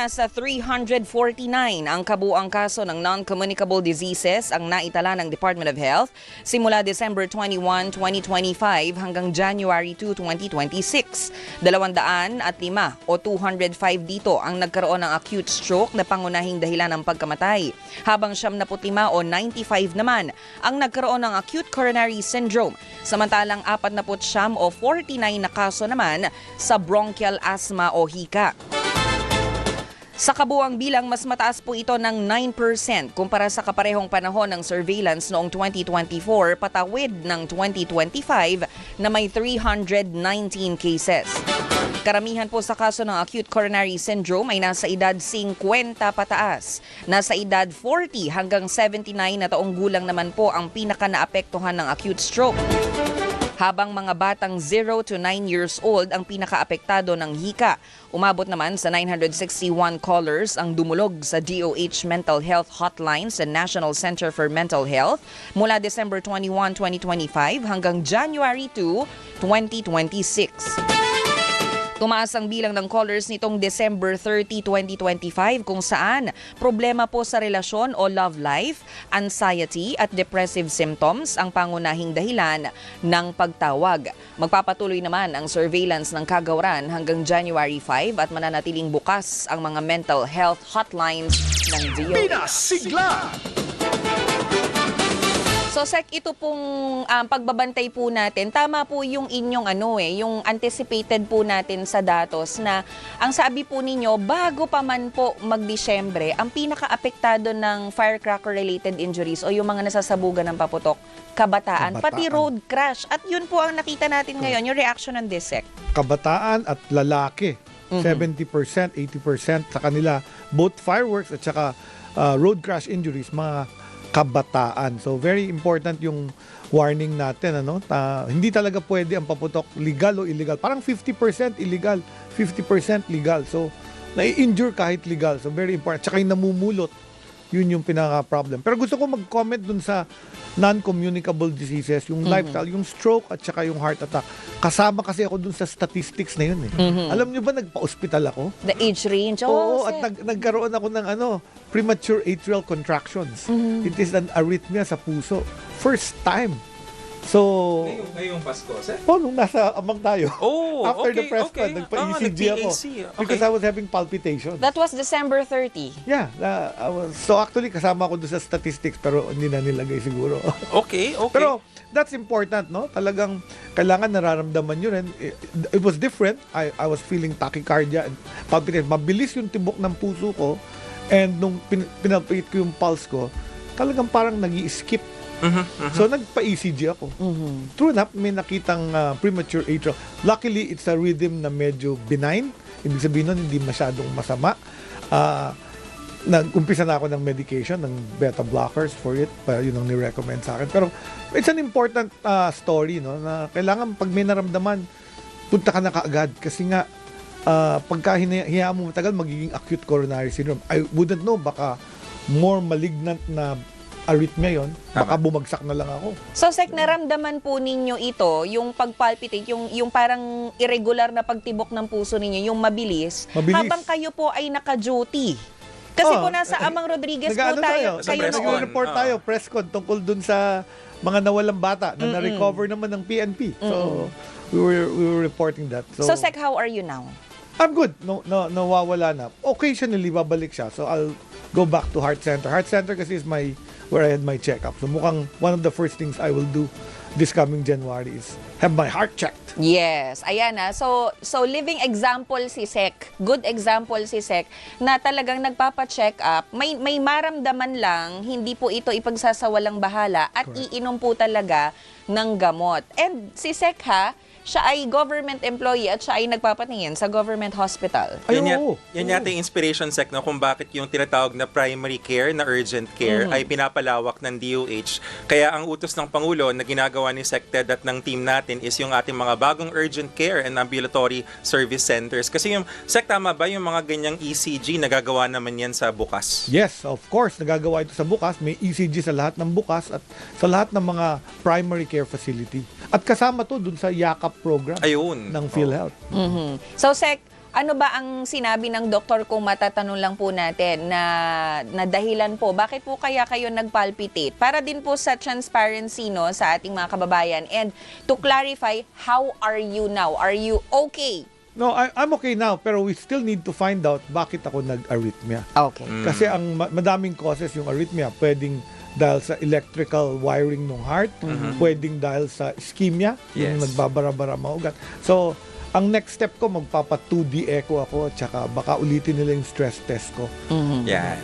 Sa 349 ang kabuang kaso ng non-communicable diseases ang naitala ng Department of Health simula December 21, 2025 hanggang January 2, 2026. 205 o 205 dito ang nagkaroon ng acute stroke na pangunahing dahilan ng pagkamatay, habang 75 o 95 naman ang nagkaroon ng acute coronary syndrome, samantalang 49 o 49 na kaso naman sa bronchial asthma o hika. Sa kabuang bilang, mas mataas po ito ng 9% kumpara sa kaparehong panahon ng surveillance noong 2024 patawid ng 2025 na may 319 cases. Karamihan po sa kaso ng acute coronary syndrome ay nasa edad 50 pataas. Nasa edad 40 hanggang 79 na taong gulang naman po ang pinaka-naapektuhan ng acute stroke, habang mga batang 0 to 9 years old ang pinakaapektado ng hika. Umabot naman sa 961 callers ang dumulog sa DOH Mental Health Hotline sa National Center for Mental Health mula December 21, 2025 hanggang January 2, 2026. Tumaas ang bilang ng callers nitong December 30, 2025 kung saan problema po sa relasyon o love life, anxiety at depressive symptoms ang pangunahing dahilan ng pagtawag. Magpapatuloy naman ang surveillance ng kagawaran hanggang January 5 at mananatiling bukas ang mga mental health hotlines ng DOH. Pinasigla! So Sec, ito pong pagbabantay po natin, tama po yung inyong yung anticipated po natin sa datos na ang sabi po ninyo, bago pa man po mag-Disyembre, ang pinaka-apektado ng firecracker-related injuries o yung mga nasasabugan ng paputok, kabataan, pati road crash. At yun po ang nakita natin ngayon, yung reaction ng DSEC. Kabataan at lalaki, 70%, 80% sa kanila, both fireworks at saka road crash injuries, mga kabataan. So very important yung warning natin, hindi talaga pwede ang paputok, legal o illegal. Parang 50% illegal, 50% legal. So nai-injure kahit legal. So very important. Tsaka yung namumulot, yun yung pinaka-problem. Pero gusto ko mag-comment dun sa non-communicable diseases, yung lifestyle, yung stroke at saka yung heart attack. Kasama kasi ako dun sa statistics na yun eh. Alam nyo ba, nagpa-hospital ako? The age range? Oo, at nagkaroon ako ng premature atrial contractions. It is an arrhythmia sa puso. First time. So, ngayong Pasko, sir? nung nasa amang tayo. Oh, After the okay, press okay. con, nagpa-ECG ako. Okay. Because I was having palpitations. That was December 30. Yeah. So actually, kasama ako doon sa statistics pero hindi na nilagay siguro. Okay. Pero that's important, no? Talagang kailangan nararamdaman nyo rin. It was different. I was feeling tachycardia and palpitation. Mabilis yung tibok ng puso ko. And nung pinapit ko yung pulse ko, talagang parang nag-i-skip. So nagpa-ECG ako. True enough, may nakitang premature atrial. Luckily, it's a rhythm na medyo benign. Ibig sabihin nun, hindi masyadong masama. Nag-umpisa na ako ng medication, ng beta blockers for it. Yun ang ni-recommend sa akin. Pero it's an important story, no? Na kailangan pag may naramdaman, punta ka na kaagad. Kasi nga, pagka hinayaan mo matagal, magiging acute coronary syndrome. I wouldn't know, baka more malignant na arrhythmia yon, baka bumagsak na lang ako. So, Sec, naramdaman po ninyo ito, yung pagpalpitate, yung parang irregular na pagtibok ng puso ninyo, yung mabilis, habang kayo po ay naka-duty. Kasi po nasa Amang Rodriguez po tayo noon. Nag-report tayo, press con, tungkol dun sa mga nawalang bata na na-recover naman ng PNP. So, we were reporting that. So, Sec, how are you now? I'm good. Nawawala na. Occasionally, babalik siya. So, I'll go back to Heart Center. Heart Center kasi is where I had my checkup. So, mukhang one of the first things I will do this coming January is have my heart checked. Yes. Ayan na. So living example si Sec. Good example si Sec na talagang nagpapa-check up. May maramdaman lang, hindi po ito ipagsasawalang bahala at iinom po talaga ng gamot. And si Sec siya ay government employee at siya ay nagpapatingin sa government hospital. Yan yata yung inspiration, Sec, no, kung bakit yung tinatawag na primary care, na urgent care, ay pinapalawak ng DOH. Kaya ang utos ng Pangulo na ginagawa ni SecTed at ng team natin is yung ating mga bagong urgent care and ambulatory service centers. Kasi yung, Sec, tama ba yung mga ganyang ECG, nagagawa naman yan sa bukas? Yes, of course. Nagagawa ito sa bukas. May ECG sa lahat ng bukas at sa lahat ng mga primary care facility. At kasama to dun sa yakap program ng PhilHealth. So, Sec, Ano ba ang sinabi ng doktor kung matatanong lang po natin na dahilan po? Bakit po kaya kayo nagpalpitate? Para din po sa transparency no, sa ating mga kababayan. And to clarify, how are you now? Are you okay? No, I'm okay now, pero we still need to find out bakit ako nag-arrhythmia. Okay. Kasi ang madaming causes yung arrhythmia. Pwedeng dahil sa electrical wiring ng heart, pwedeng dahil sa ischemia, yung Yes. nagbabara-bara mga ugat. So, ang next step ko, magpapa 2D echo ako, tsaka baka ulitin nila yung stress test ko. Yan.